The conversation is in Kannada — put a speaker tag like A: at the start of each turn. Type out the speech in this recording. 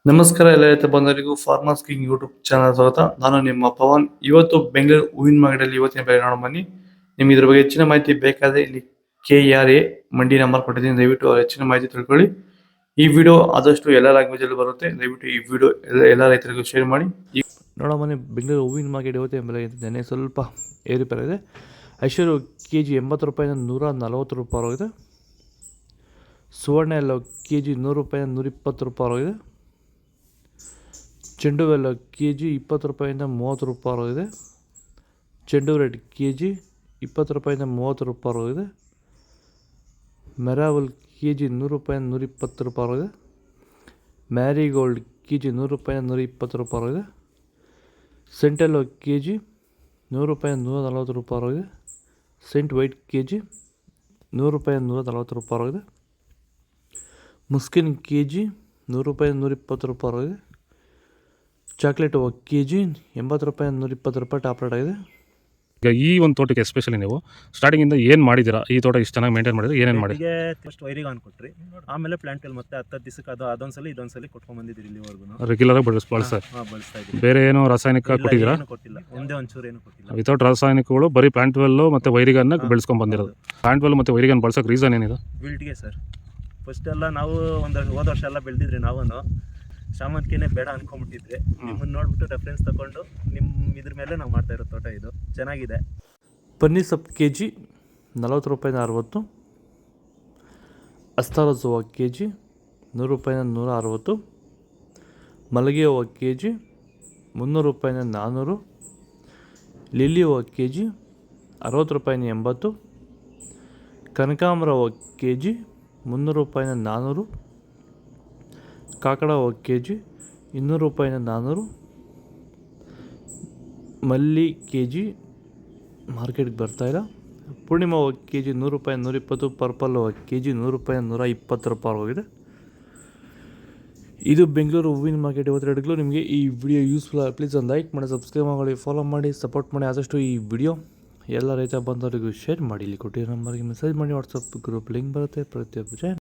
A: ನಮಸ್ಕಾರ ಎಲ್ಲ ರೈತ ಬಂಧುಗಳಿಗೂ ಫಾರ್ಮರ್ಸ್ ಕಿಂಗ್ ಯೂಟ್ಯೂಬ್ ಚಾನಲ್ ಸ್ವಾಗತ. ನಾನು ನಿಮ್ಮ ಪವನ್. ಇವತ್ತು ಬೆಂಗಳೂರು ಹೂವಿನ ಮಾರ್ಕೆಟಲ್ಲಿ ಇವತ್ತಿನ ಬೆಲೆ ನೋಡೋಣ ಬನ್ನಿ. ನಿಮ್ಗೆ ಇದ್ರ ಬಗ್ಗೆ ಹೆಚ್ಚಿನ ಮಾಹಿತಿ ಬೇಕಾದ್ರೆ ಇಲ್ಲಿ KRA ಮಂಡಿ ನಂಬರ್ ಕೊಟ್ಟಿದ್ದೀನಿ, ದಯವಿಟ್ಟು ಹೆಚ್ಚಿನ ಮಾಹಿತಿ ತಿಳ್ಕೊಳ್ಳಿ. ಈ ವಿಡಿಯೋ ಆದಷ್ಟು ಎಲ್ಲ ಲ್ಯಾಂಗ್ವೇಜ್ ಅಲ್ಲಿ ಬರುತ್ತೆ, ದಯವಿಟ್ಟು ಈ ವಿಡಿಯೋ ಎಲ್ಲ ರೈತರಿಗೂ ಶೇರ್ ಮಾಡಿ. ನೋಡೋಣ ಬನ್ನಿ, ಬೆಂಗಳೂರು ಹೂವಿನ ಮಾರ್ಕೆಟ್ ಇವತ್ತಿನ ಬೆಲೆ ನೆನೆ ಸ್ವಲ್ಪ ಏರುಪೇರು ಇದೆ. ಐಶ್ವರ್ಯ KG 80 ರೂಪಾಯಿಂದ 140 ರೂಪಾಯಿ ಆಗಿದೆ. ಸುವರ್ಣ ಎಲ್ಲ KG 100 ರೂಪಾಯಿಂದ 120 ರೂಪಾಯಿ ಆಗಿದೆ. ಚೆಂಡು ಎಲ್ಲ KG 20 ರೂಪಾಯಿಂದ 30 ರೂಪಾಯಿ ಆಗಿದೆ. ಚೆಂಡು ರೇಟ್ KG 20 ರೂಪಾಯಿಂದ 30 ರೂಪಾಯಿ ಆಗಿದೆ. ಮೆರಾವಲ್ KG 100 ರೂಪಾಯಿಂದ 120 ರೂಪಾಯಿ ಆಗಿದೆ. ಮ್ಯಾರಿಗೋಲ್ಡ್ KG 100 ರೂಪಾಯಿಂದ 120 ರೂಪಾಯಿ ಆಗಿದೆ. ಸೆಂಟೆಲ್ಲೋ KG 100 ರೂಪಾಯಿಂದ 140 ರೂಪಾಯಿ ಆಗಿದೆ. ಸೆಂಟ್ ವೈಟ್ KG 100 ರೂಪಾಯಿಂದ 140 ರೂಪಾಯಿ ಆಗಿದೆ. ಮುಸ್ಕಿನ್ KG 100 ರೂಪಾಯಿಂದ 120 ರೂಪಾಯಿ ಆಗಿದೆ. ಚಾಕ್ಲೇಟ್ KG 80 ರೂಪಾಯಿಂದ 120 ರೂಪಾಯಿ ಟಾಪ್ ರೇಟ್ ಆಗಿದೆ.
B: ಈಗ ಈ ಒಂದು ತೋಟಕ್ಕೆ ಎಸ್ಪೆಷಲಿ ನೀವು ಸ್ಟಾರ್ಟಿಂಗಿಂದ ಏನು ಮಾಡಿದ್ದೀರಾ? ಈ ತೋಟ ಇಷ್ಟು ಚೆನ್ನಾಗಿ ಮೇಂಟೈನ್ ಮಾಡಿದ್ರೆ ಏನೇನು ಮಾಡಿ?
C: ಫಸ್ಟ್ ವೈರಿಗೆ ಕೊಟ್ರಿ, ಆಮೇಲೆ ಪ್ಲಾಂಟ್ ಮತ್ತೆ 10 ದಿವಸಕ್ಕೆ ಅದೊಂದ್ಸಲಿ ಇದೊಂದ್ಸಲಿ ಕೊಟ್ಕೊಂಡ್ ಬಂದಿದ್ದೀರಿ ಇಲ್ಲಿವರೆಗೂ.
B: ರೆಗ್ಯುಲರ್ ಆಗಿ ಬಳಸ್ತಾ
C: ಇದ್ದೀವಿ.
B: ಬೇರೆ ಏನು ರಾಸಾಯನಿಕ ಕೊಟ್ಟಿದ್ದೀರಾ?
C: ಕೊಟ್ಟಿಲ್ಲ, ಒಂದೇ ಒಂಚೂರು ಏನು ಕೊಟ್ಟಿಲ್ಲ.
B: ವಿತೌಟ್ ರಾಸಾಯನಿಕಗಳು ಬರೀ ಪ್ಲಾಂಟ್ ವೆಲ್ಲು ಮತ್ತು ವೈರಿಗನ್ನ ಬೆಳೆಸ್ಕೊಂಡು ಬಂದಿರೋದು. ಪ್ಲಾಂಟ್ ವೆಲ್ ಮತ್ತು ವೈರಿಗನ್ ಬಳಸೋಕೆ ರೀಸನ್ ಏನಿದೆ?
C: ವಿಲ್ಟ್ಗೆ ಸರ್. ಫಸ್ಟ್ ಎಲ್ಲ ನಾವು ಹೋದ ವರ್ಷ ಎಲ್ಲ ಬೆಳೆದಿದ್ರಿ, ನಾವು ಶಾಮಂತಿಗೆನೇ ಬೇಡ ಅನ್ಕೊಂಡ್ಬಿಟ್ಟಿದ್ರಿ. ನಿಮ್ಮನ್ನು ನೋಡ್ಬಿಟ್ಟು ರೆಫರೆನ್ಸ್ ತಗೊಂಡು ಇದ್ರ ಮೇಲೆ ನಾವು ಮಾಡ್ತಾ ಇರೋ ತೋಟ ಇದು ಚೆನ್ನಾಗಿದೆ.
A: ಪನ್ನೀರ್ ಸೊಪ್ಪು KG 40 ರೂಪಾಯಿಂದ 60. ಅಸ್ತಾರೋಸ್ KG 100 ರೂಪಾಯಿಂದ 160. ಮಲ್ಲಿಗೆ ಹೂವು KG 300 ರೂಪಾಯಿಂದ 400. ಲಿಲ್ಲಿ ಹೂವು KG 60 ರೂಪಾಯಿಂದ 80. ಕನಕಾಂಬರ ಹೂವು KG 300 ರೂಪಾಯಿಂದ 400. ಕಾಕಡ ಹೂವು KG 200 ರೂಪಾಯಿಂದ 400. ಮಲ್ಲಿ KG ಮಾರ್ಕೆಟ್ಗೆ ಬರ್ತಾಯಿಲ್ಲ. ಪೂರ್ಣಿಮಾ ಹೂವು KG 100 ರೂಪಾಯಿಂದ 120. ಪರ್ಪಲ್ ಹೂವು KG 100 ರೂಪಾಯಿಂದ 120 ರೂಪಾಯಿ ಆಗಿದೆ. ಇದು ಬೆಂಗಳೂರು ಹೂವಿನ ಮಾರ್ಕೆಟ್ ಇವತ್ತು ರೇಟ್ಗಳು. ನಿಮಗೆ ಈ ವಿಡಿಯೋ ಯೂಸ್ಫುಲ್ ಆಗಿ ಪ್ಲೀಸ್ ಒಂದು ಲೈಕ್ ಮಾಡಿ, ಸಬ್ಸ್ಕ್ರೈಬ್ ಮಾಡಿ, ಫಾಲೋ ಮಾಡಿ, ಸಪೋರ್ಟ್ ಮಾಡಿ. ಆದಷ್ಟು ಈ ವಿಡಿಯೋ ಎಲ್ಲ ರೈತ ಬಂದವರಿಗೂ ಶೇರ್ ಮಾಡಿ. ಇಲ್ಲಿ ಕೊಟ್ಟಿರೋ ನಂಬರ್ಗೆ ಮೆಸೇಜ್ ಮಾಡಿ. ವಾಟ್ಸಪ್ ಗ್ರೂಪ್ ಲಿಂಕ್ ಬರುತ್ತೆ ಪ್ರತಿಯೊಬ್ಬ